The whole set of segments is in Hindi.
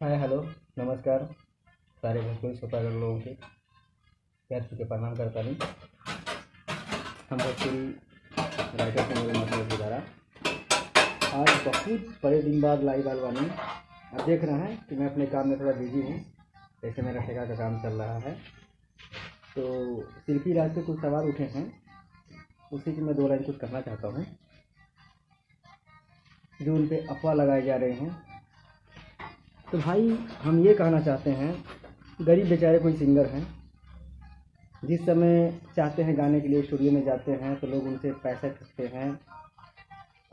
हाय हेलो नमस्कार। सारे भोजपुरी श्रोतागण लोगों के प्यार से प्रणाम करता हूँ। हम भोजपुरी राइटर से मेरे मतलब द्वारा आज बहुत बड़े दिन बाद लाइव आल वानी। आप देख रहे हैं कि मैं अपने काम में थोड़ा बिजी हूँ। जैसे मेरा ठेका का काम चल रहा है, तो शिल्पी राज से कुछ सवाल उठे हैं, उसी की मैं दो लाइन कुछ कहना चाहता हूँ जो उन पर अफवाह लगाए जा रहे हैं। तो भाई हम ये कहना चाहते हैं, गरीब बेचारे कोई सिंगर हैं, जिस समय चाहते हैं गाने के लिए स्टूडियो में जाते हैं तो लोग उनसे पैसे ठगते हैं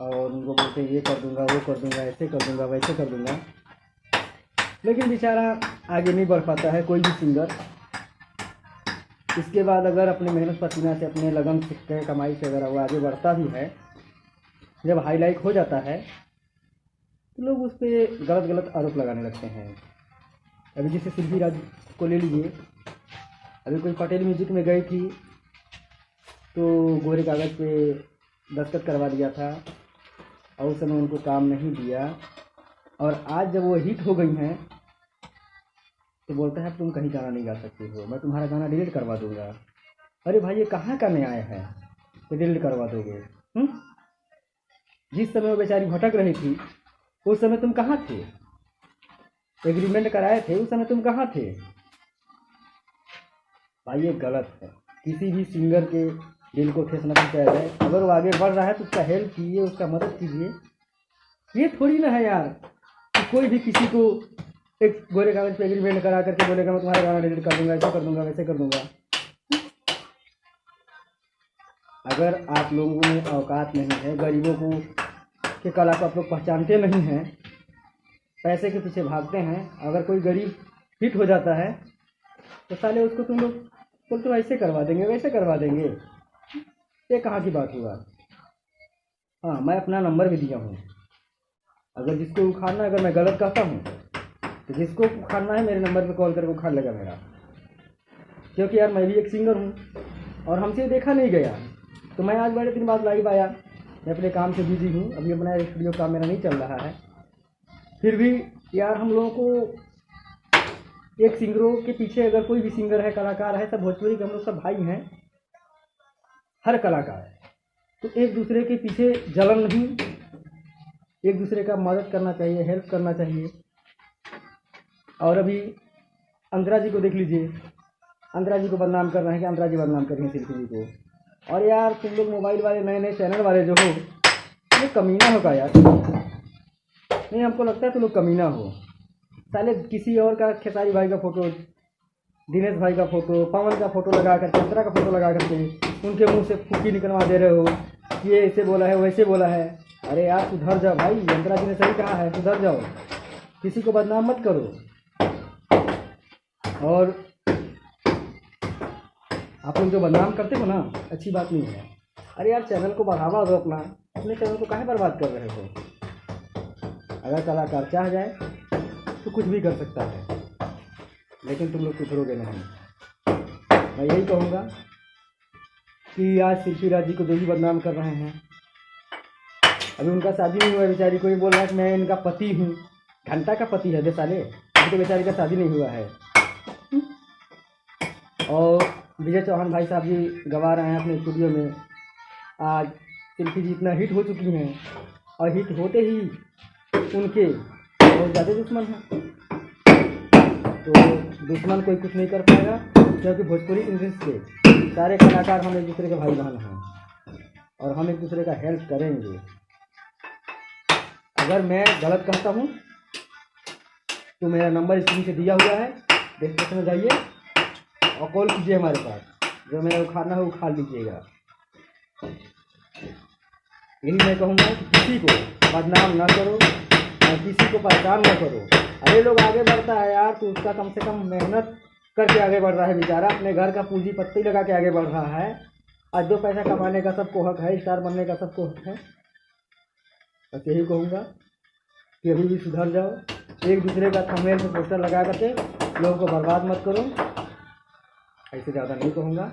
और उनको बोलते हैं ये कर दूंगा, वो कर दूंगा, ऐसे कर दूंगा, वैसे कर दूंगा। लेकिन बेचारा आगे नहीं बढ़ पाता है कोई भी सिंगर। इसके बाद अगर अपने मेहनत पसीना से, अपने लगन से, कमाई से अगर वो आगे बढ़ता भी है, जब हाईलाइट हो जाता है तो लोग उस पर गलत गलत आरोप लगाने लगते हैं। अभी जैसे शिल्पी राज को ले लीजिए, अभी कोई पटेल म्यूजिक में गई थी तो गोरे कागज़ पे दस्तखत करवा दिया था और उस समय उनको काम नहीं दिया, और आज जब वो हिट हो गई हैं तो बोलता है तुम कहीं गाना नहीं गा सकती हो, मैं तुम्हारा गाना डिलीट करवा दूंगा। अरे भाई ये कहाँ का न्याय है तो डिलीट करवा दोगे? जिस समय वो बेचारी भटक रही थी उस समय तुम कहाँ थे? एग्रीमेंट कराए थे उस समय तुम कहाँ थे? भाई ये गलत है। किसी भी सिंगर के दिल को ठेस न पहुँचाया जाए। अगर वो आगे बढ़ रहा है तो उसका हेल्प कीजिए, उसका मदद कीजिए। ये थोड़ी ना है यार कि कोई भी किसी को एक गोरे कागज पे एग्रीमेंट करा करके बोलेगा मैं तुम्हारा गाना डिलीट कर दूंगा, ऐसा कर दूंगा, वैसे कर दूंगा। अगर आप लोगों में औकात नहीं है, गरीबों को के कला को आप लोग पहचानते नहीं हैं, पैसे के पीछे भागते हैं, अगर कोई गरीब हिट हो जाता है तो साले उसको तुम लोग बोलते हो ऐसे करवा देंगे, वैसे करवा देंगे। ये कहाँ की बात हुआ? हाँ, मैं अपना नंबर भी दिया हूँ। अगर जिसको उखाड़ना है, अगर मैं गलत कहता हूँ तो जिसको उखाड़ना है मेरे नंबर पे कॉल करके उखाड़ लेगा मेरा। क्योंकि यार मैं भी एक सिंगर हूँ और हमसे देखा नहीं गया, तो मैं आज बड़े दिन बाद लाइव आया। मैं अपने काम से बिजी हूँ, अभी अपना स्टूडियो काम मेरा नहीं चल रहा है। फिर भी यार हम लोगों को एक सिंगरों के पीछे, अगर कोई भी सिंगर है, कलाकार है, सब भोजपुरी के हम लोग सब भाई हैं, हर कलाकार है, तो एक दूसरे के पीछे जलन नहीं, एक दूसरे का मदद करना चाहिए, हेल्प करना चाहिए। और अभी अंतरा जी को देख लीजिए, अंतरा जी को बदनाम कर रहे हैं कि अंतरा जी बदनाम कर रही हैं शिल्पी जी को। और यार तुम लोग मोबाइल वाले, नए नए चैनल वाले जो हो, तुम लोग कमीना हो का यार? नहीं, हमको लगता है तुम लोग कमीना हो। साले किसी और का, खेसारी भाई का फोटो, दिनेश भाई का फोटो, पवन का फोटो लगा करके, अंतरा का फोटो लगा करके उनके मुंह से फूकी निकलवा दे रहे हो, ये ऐसे बोला है, वैसे बोला है। अरे यार सुधर जाओ भाई, अंतरा जी ने सही कहा है, सुधर जाओ, किसी को बदनाम मत करो। और आप लोग जो बदनाम करते हो ना, अच्छी बात नहीं है। अरे यार चैनल को बढ़ावा दो अपना, अपने चैनल को काहे बर्बाद कर रहे हो? अगर कलाकार चाह जाए तो कुछ भी कर सकता है, लेकिन तुम लोग सुधरोगे नहीं। मैं यही कहूँगा कि आज शिल्पी राज जी को जो भी बदनाम कर रहे हैं, अभी उनका शादी नहीं हुआ है, बेचारी को ये बोल रहा है कि मैं इनका पति हूँ। घंटा का पति है बे साले, अभी तो बेचारी का शादी नहीं हुआ है। और विजय चौहान भाई साहब जी गवा रहे हैं अपने स्टूडियो में। आज शिल्पी जी इतना हिट हो चुकी हैं और हिट होते ही उनके बहुत ज़्यादा दुश्मन हैं, तो दुश्मन कोई कुछ नहीं कर पाएगा, क्योंकि भोजपुरी इंडस्ट्री के सारे कलाकार हम एक दूसरे के भाई बहन हैं और हम एक दूसरे का हेल्प करेंगे। अगर मैं गलत कहता हूँ तो मेरा नंबर स्क्रीन से दिया हुआ है, डिस्क्रिप्शन में जाइए और कॉल कीजिए हमारे पास, जो मेरा उखाड़ना है उखाड़ लीजिएगा। यही मैं कहूँगा कि किसी को बदनाम ना करो और किसी को परेशान ना करो। अरे लोग आगे बढ़ता है यार, तो उसका कम से कम मेहनत करके आगे बढ़ रहा है बेचारा, अपने घर का पूंजी पत्ती लगा के आगे बढ़ रहा है। आज दो पैसा कमाने का सबको हक है, स्टार बनने का सबको हक है। बस यही कहूँगा कि अभी भी सुधर जाओ, एक दूसरे का थंबनेल पे पोस्टर लगा करके लोगों को बर्बाद मत करो। ऐसे ज़्यादा नहीं कहूँगा।